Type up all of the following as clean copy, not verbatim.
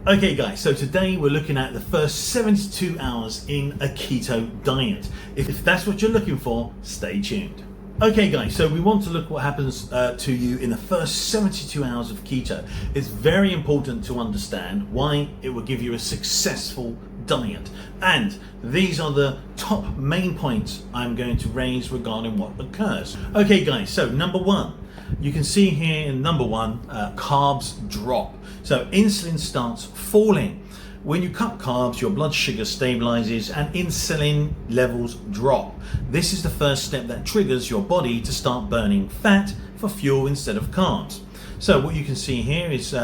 Okay guys, so today we're looking at the first 72 hours in a keto diet. If that's what you're looking for, stay tuned. Okay guys, so we want to look what happens to you in the first 72 hours of keto. It's very important to understand why it will give you a successful diet. And these are the top main points I'm going to raise regarding what occurs. Okay guys, so number one, you can see here in number one, carbs drop. So insulin starts falling. When you cut carbs, your blood sugar stabilizes and insulin levels drop. This is the first step that triggers your body to start burning fat for fuel instead of carbs. So what you can see here is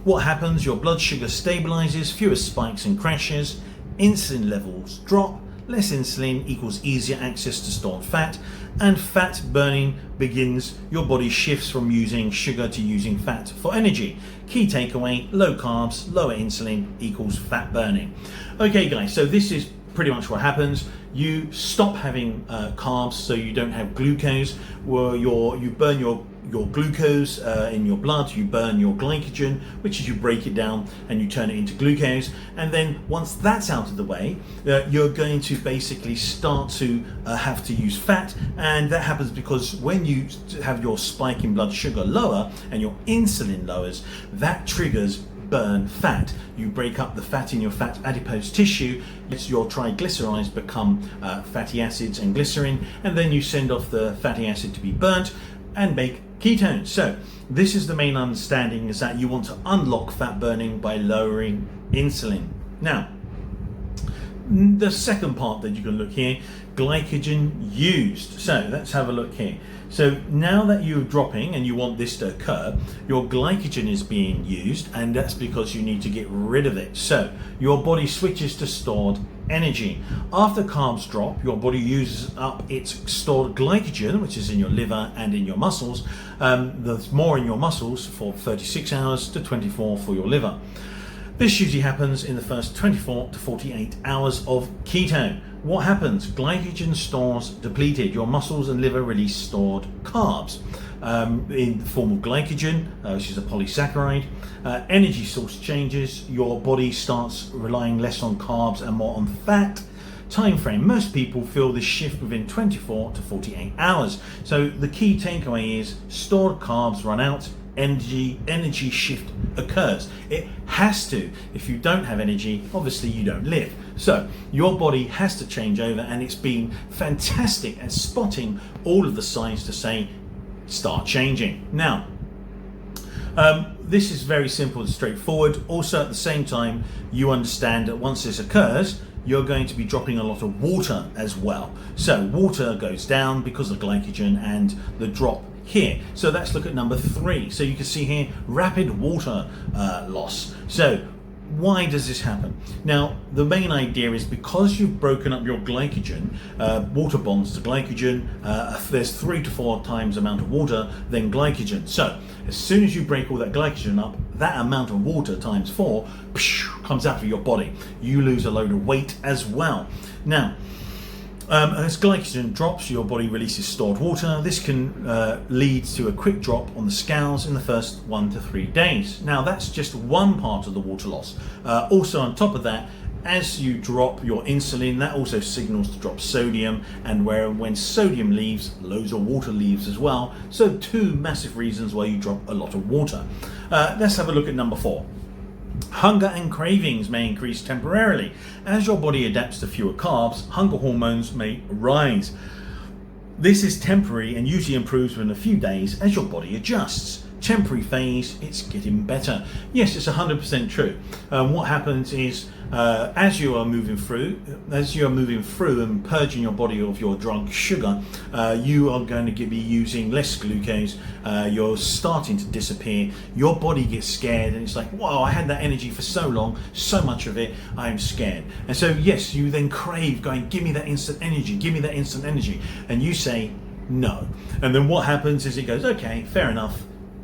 what happens. Your blood sugar stabilizes, fewer spikes and crashes, insulin levels drop, less insulin equals easier access to stored fat, and fat burning begins. Your body shifts from using sugar to using fat for energy. Key takeaway, low carbs, lower insulin equals fat burning. Okay guys, so this is pretty much what happens. You stop having carbs, so you don't have glucose, where you burn your glucose in your blood, you burn your glycogen, which is you break it down and you turn it into glucose. And then once that's out of the way, you're going to basically start to have to use fat. And that happens because when you have your spike in blood sugar lower and your insulin lowers, that triggers burn fat. You break up the fat in your fat adipose tissue, your triglycerides become fatty acids and glycerin, and then you send off the fatty acid to be burnt and make ketones. So this is the main understanding, is that you want to unlock fat burning by lowering insulin. Now, the second part that you can look here, glycogen used. So let's have a look here. So now that you're dropping and you want this to occur, your glycogen is being used, and that's because you need to get rid of it. So your body switches to stored energy. After carbs drop, your body uses up its stored glycogen, which is in your liver and in your muscles. There's more in your muscles for 36 hours to 24 for your liver. This usually happens in the first 24 to 48 hours of keto. What happens? Glycogen stores depleted. Your muscles and liver release stored carbs in the form of glycogen, which is a polysaccharide. Energy source changes. Your body starts relying less on carbs and more on fat. Time frame. Most people feel this shift within 24 to 48 hours. So the key takeaway is stored carbs run out. Energy shift occurs. It has to. If you don't have energy, obviously you don't live. So your body has to change over, and it's been fantastic at spotting all of the signs to say start changing. Now this is very simple and straightforward. Also at the same time, you understand that once this occurs, you're going to be dropping a lot of water as well. So water goes down because of glycogen and the drop here. So let's look at number three. So you can see here, rapid water loss. So why does this happen? Now, the main idea is because you've broken up your glycogen, water bonds to glycogen, there's 3 to 4 times the amount of water than glycogen. So as soon as you break all that glycogen up, that amount of water times 4 comes out of your body. You lose a load of weight as well. Now, as glycogen drops, your body releases stored water. This can lead to a quick drop on the scales in the first 1 to 3 days. Now that's just one part of the water loss. Also on top of that, as you drop your insulin, that also signals to drop sodium, and when sodium leaves, loads of water leaves as well. So 2 massive reasons why you drop a lot of water. Let's have a look at number 4. Hunger and cravings may increase temporarily. As your body adapts to fewer carbs, hunger hormones may rise. This is temporary and usually improves within a few days as your body adjusts. Temporary phase, it's getting better. Yes, it's 100% true. What happens is as you are moving through and purging your body of your drunk sugar, you are going to be using less glucose. You're starting to disappear. Your body gets scared, and it's like, wow, I had that energy for so long, so much of it, I'm scared. And so yes, you then crave going, give me that instant energy, give me that instant energy. And you say no. And then what happens is it goes, okay, fair enough.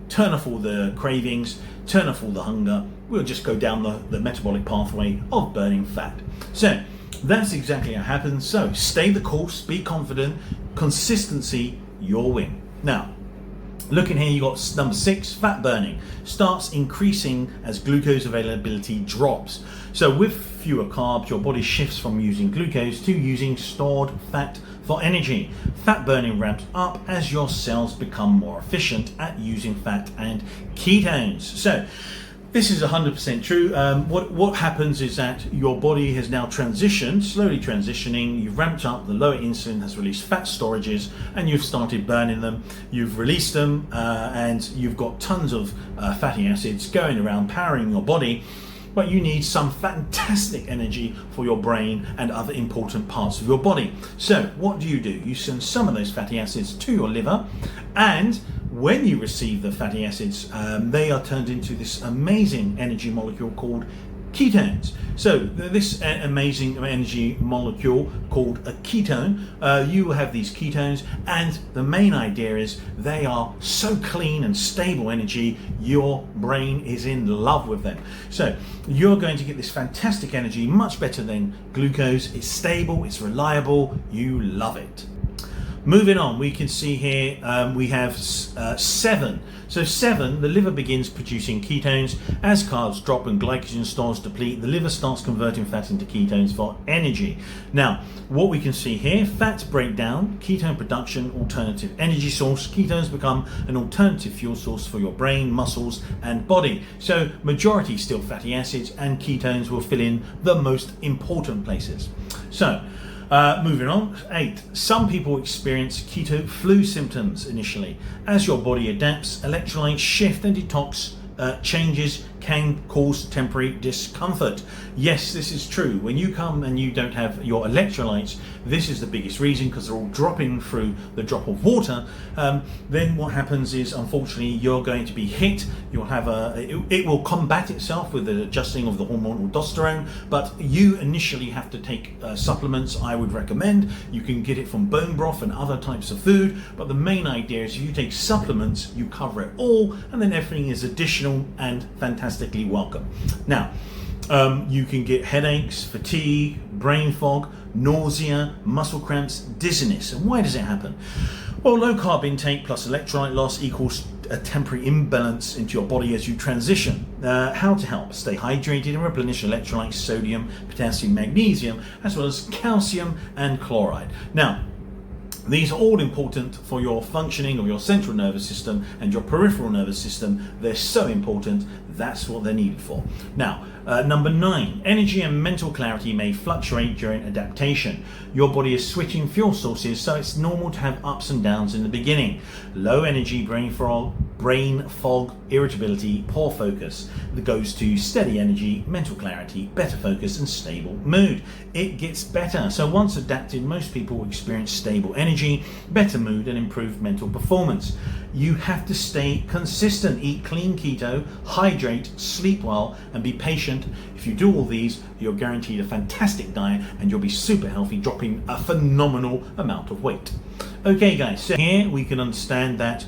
Turn off all the cravings, turn off all the hunger. We'll just go down the metabolic pathway of burning fat. So that's exactly what happens. So stay the course, be confident, consistency, your win. Now, Looking here, you got number 6, fat burning starts increasing as glucose availability drops. So with fewer carbs, your body shifts from using glucose to using stored fat for energy. Fat burning ramps up as your cells become more efficient at using fat and ketones. So this is 100% true. What happens is that your body has now transitioned, slowly transitioning. You've ramped up, the lower insulin has released fat storages, and you've started burning them. You've released them, and you've got tons of fatty acids going around powering your body. But you need some fantastic energy for your brain and other important parts of your body. So what do? You send some of those fatty acids to your liver, and when you receive the fatty acids, they are turned into this amazing energy molecule called ketones. So this amazing energy molecule called a ketone, you will have these ketones, and the main idea is they are so clean and stable energy, your brain is in love with them. So you're going to get this fantastic energy, much better than glucose. It's stable, it's reliable, you love it. Moving on, we can see here we have 7. So 7, the liver begins producing ketones. As carbs drop and glycogen stores deplete, the liver starts converting fat into ketones for energy. Now, what we can see here, fats break down, ketone production, alternative energy source. Ketones become an alternative fuel source for your brain, muscles, and body. So majority still fatty acids, and ketones will fill in the most important places. So, moving on, 8. Some people experience keto flu symptoms initially. As your body adapts, electrolytes shift and detox changes can cause temporary discomfort. Yes, this is true. When you come and you don't have your electrolytes, this is the biggest reason, because they're all dropping through the drop of water. Then what happens is, unfortunately, you're going to be hit. You'll have it will combat itself with the adjusting of the hormone aldosterone, but you initially have to take supplements. I would recommend you can get it from bone broth and other types of food, but the main idea is if you take supplements, you cover it all, and then everything is additional and fantastically welcome. Now, you can get headaches, fatigue, brain fog, nausea, muscle cramps, dizziness. And why does it happen? Well, low carb intake plus electrolyte loss equals a temporary imbalance into your body as you transition. How to help? Stay hydrated and replenish electrolytes, sodium, potassium, magnesium, as well as calcium and chloride. Now, these are all important for your functioning of your central nervous system and your peripheral nervous system. They're so important. That's what they're needed for. Now, number 9, energy and mental clarity may fluctuate during adaptation. Your body is switching fuel sources, so it's normal to have ups and downs in the beginning. Low energy, brain fog, irritability, poor focus. That goes to steady energy, mental clarity, better focus, and stable mood. It gets better. So once adapted, most people will experience stable energy, better mood, and improved mental performance. You have to stay consistent. Eat clean keto, hydrate, sleep well, and be patient. If you do all these, you're guaranteed a fantastic diet, and you'll be super healthy, dropping a phenomenal amount of weight. Okay guys, so here we can understand that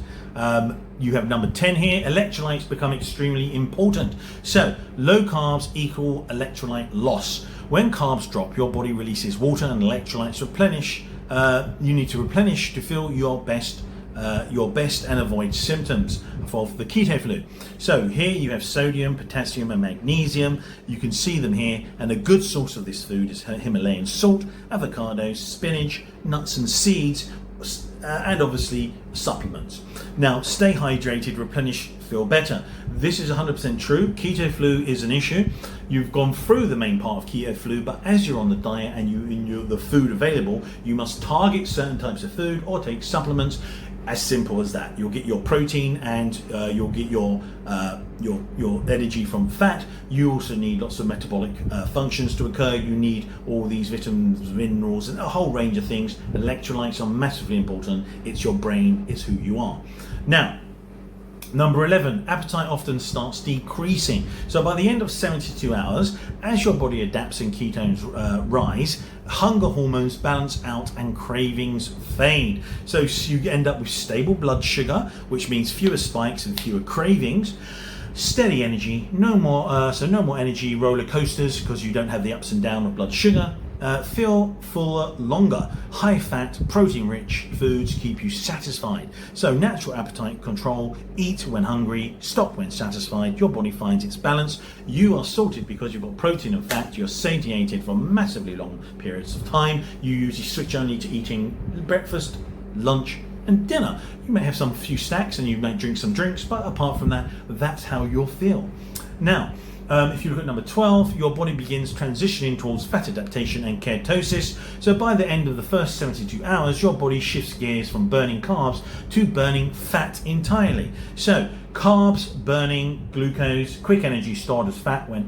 you have number 10 here, electrolytes become extremely important. So low carbs equal electrolyte loss. When carbs drop, your body releases water and electrolytes replenish. You need to replenish to feel your best and avoid symptoms of the keto flu. So here you have sodium, potassium, and magnesium. You can see them here, and a good source of this food is Himalayan salt, avocados, spinach, nuts and seeds, and obviously supplements. Now, stay hydrated, replenish, feel better. This is 100% true. Keto flu is an issue. You've gone through the main part of keto flu, but as you're on the diet and the food available, you must target certain types of food or take supplements. As simple as that. You'll get your protein and you'll get your energy from fat. You also need lots of metabolic functions to occur. You need all these vitamins, minerals, and a whole range of things. Electrolytes are massively important. It's your brain, it's who you are. Now, number 11, appetite often starts decreasing. So by the end of 72 hours, as your body adapts and ketones rise, hunger hormones balance out and cravings fade. So you end up with stable blood sugar, which means fewer spikes and fewer cravings. Steady energy, no more energy roller coasters because you don't have the ups and downs of blood sugar. feel fuller longer. High fat, protein rich foods keep you satisfied. So natural appetite control, eat when hungry, stop when satisfied. Your body finds its balance. You are sorted because you've got protein and fat. You're satiated for massively long periods of time. You usually switch only to eating breakfast, lunch and dinner. You may have some few snacks and you may drink some drinks, but apart from that, that's how you'll feel. Now, if you look at number 12, your body begins transitioning towards fat adaptation and ketosis. So by the end of the first 72 hours, your body shifts gears from burning carbs to burning fat entirely. So carbs burning glucose, quick energy stored as fat when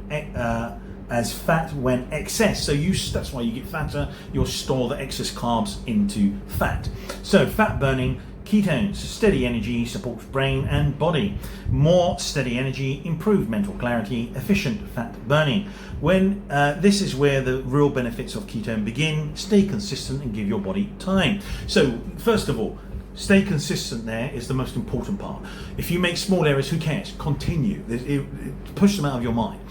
excess. So that's why you get fatter. You'll store the excess carbs into fat. So fat burning, ketones, steady energy, supports brain and body. More steady energy, improved mental clarity, efficient fat burning. When this is where the real benefits of ketone begin. Stay consistent and give your body time. So first of all, stay consistent. There is the most important part. If you make small errors, who cares? Continue. Push them out of your mind.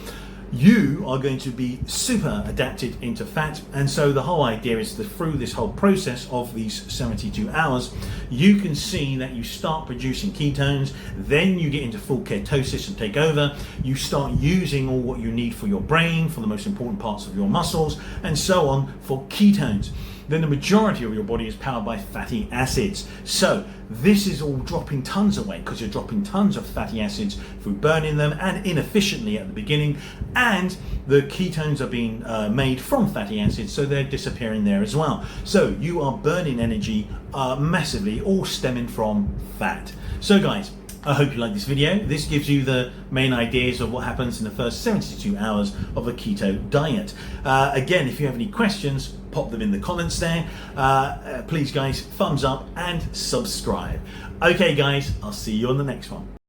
You are going to be super adapted into fat, and so the whole idea is that through this whole process of these 72 hours, you can see that you start producing ketones, then you get into full ketosis and take over. You start using all what you need for your brain, for the most important parts of your muscles, and so on for ketones. Then the majority of your body is powered by fatty acids. So this is all dropping tons away because you're dropping tons of fatty acids through burning them and inefficiently at the beginning. And the ketones are being made from fatty acids, so they're disappearing there as well. So you are burning energy massively, all stemming from fat. So guys, I hope you like this video. This gives you the main ideas of what happens in the first 72 hours of a keto diet. Again, if you have any questions, pop them in the comments there. Please guys, thumbs up and subscribe. Okay guys, I'll see you on the next one.